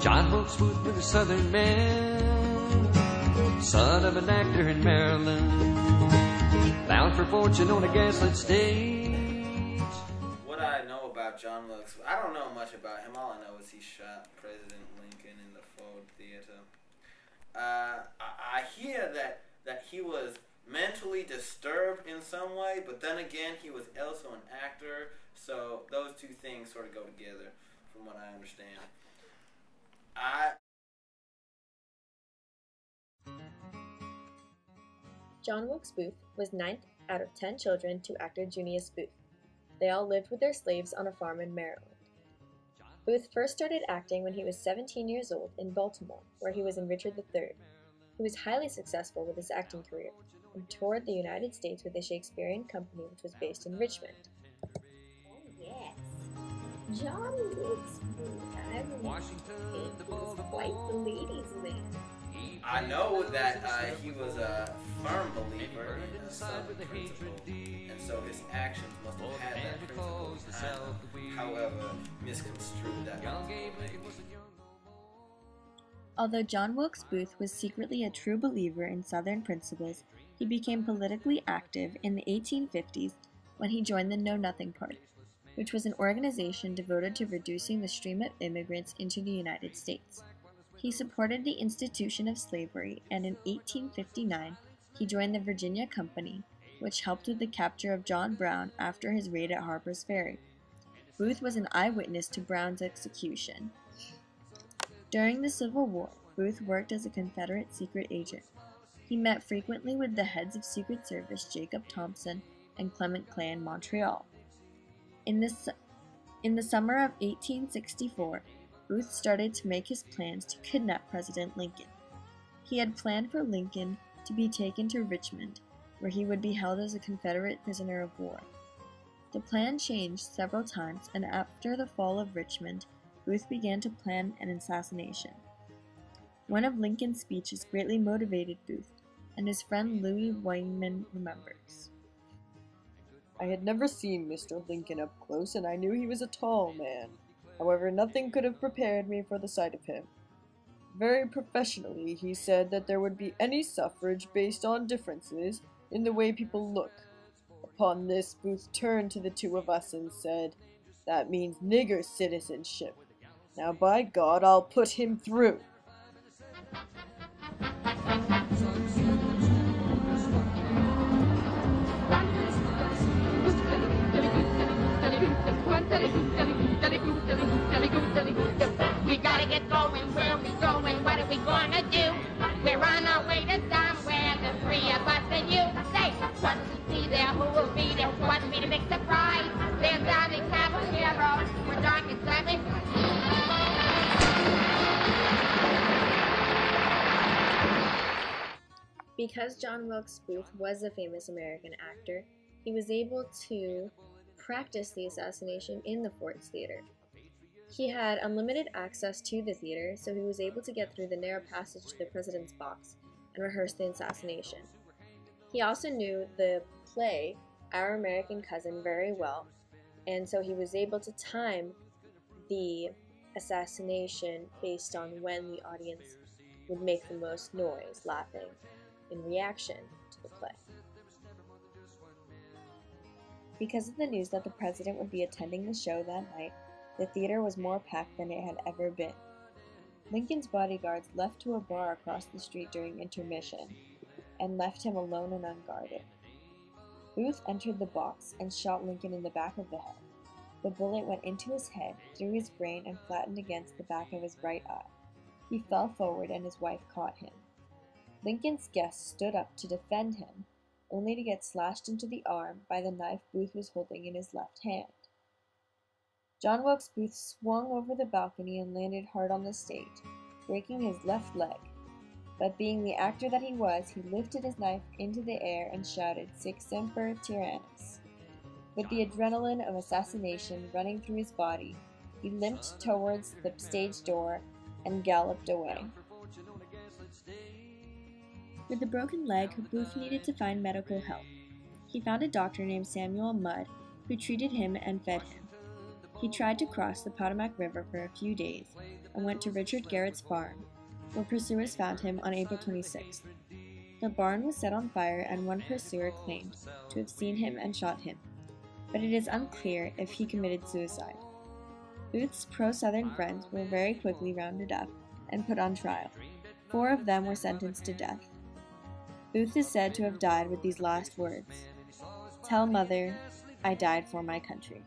John Wilkes Booth was a southern man, son of an actor in Maryland, bound for fortune on a gaslit stage. What I know about John Wilkes, I don't know much about him. All I know is he shot President Lincoln in the Ford Theater. I hear that he was mentally disturbed in some way, but then again, he was also an actor, so those two things sort of go together, from what I understand. John Wilkes Booth was ninth out of 10 children to actor Junius Booth. They all lived with their slaves on a farm in Maryland. Booth first started acting when he was 17 years old in Baltimore, where he was in Richard III. He was highly successful with his acting career and toured the United States with a Shakespearean company which was based in Richmond. Oh yes, John Wilkes Booth. I remember he was quite the ladies' man. I know that he was a firm believer in a Southern principle, and so his actions must have had that principle behind them, however misconstrued that way. Although John Wilkes Booth was secretly a true believer in Southern principles, he became politically active in the 1850s when he joined the Know Nothing Party, which was an organization devoted to reducing the stream of immigrants into the United States. He supported the institution of slavery, and in 1859 he joined the Virginia Company, which helped with the capture of John Brown after his raid at Harper's Ferry. Booth was an eyewitness to Brown's execution. During the Civil War, Booth worked as a Confederate secret agent. He met frequently with the heads of Secret Service Jacob Thompson and Clement Clay in Montreal. In the summer of 1864, Booth started to make his plans to kidnap President Lincoln. He had planned for Lincoln to be taken to Richmond, where he would be held as a Confederate prisoner of war. The plan changed several times, and after the fall of Richmond, Booth began to plan an assassination. One of Lincoln's speeches greatly motivated Booth, and his friend Louis Weinman remembers. I had never seen Mr. Lincoln up close, and I knew he was a tall man. However, nothing could have prepared me for the sight of him. Very professionally, he said that there would be any suffrage based on differences in the way people look. Upon this, Booth turned to the two of us and said, "That means nigger citizenship. Now, by God, I'll put him through." We gotta get going, where we going, what are we gonna do? We're on our way to somewhere, the three of us and you. Say, what we see there, who will be there, what's be the big surprise? There's Army Caballero, we're dark and savage. Because John Wilkes Booth was a famous American actor, he was able to practice the assassination in the Ford's Theater. He had unlimited access to the theater, so he was able to get through the narrow passage to the president's box and rehearse the assassination. He also knew the play, Our American Cousin, very well, and so he was able to time the assassination based on when the audience would make the most noise, laughing, in reaction to the play. Because of the news that the president would be attending the show that night, the theater was more packed than it had ever been. Lincoln's bodyguards left to a bar across the street during intermission and left him alone and unguarded. Booth entered the box and shot Lincoln in the back of the head. The bullet went into his head, through his brain, and flattened against the back of his right eye. He fell forward and his wife caught him. Lincoln's guests stood up to defend him, only to get slashed into the arm by the knife Booth was holding in his left hand. John Wilkes Booth swung over the balcony and landed hard on the stage, breaking his left leg. But being the actor that he was, he lifted his knife into the air and shouted, "Sic semper tyrannis." With the adrenaline of assassination running through his body, he limped towards the stage door and galloped away. With a broken leg, Booth needed to find medical help. He found a doctor named Samuel Mudd, who treated him and fed him. He tried to cross the Potomac River for a few days and went to Richard Garrett's farm, where pursuers found him on April 26th. The barn was set on fire and one pursuer claimed to have seen him and shot him, but it is unclear if he committed suicide. Booth's pro-Southern friends were very quickly rounded up and put on trial. 4 of them were sentenced to death. Booth is said to have died with these last words, "Tell Mother, I died for my country."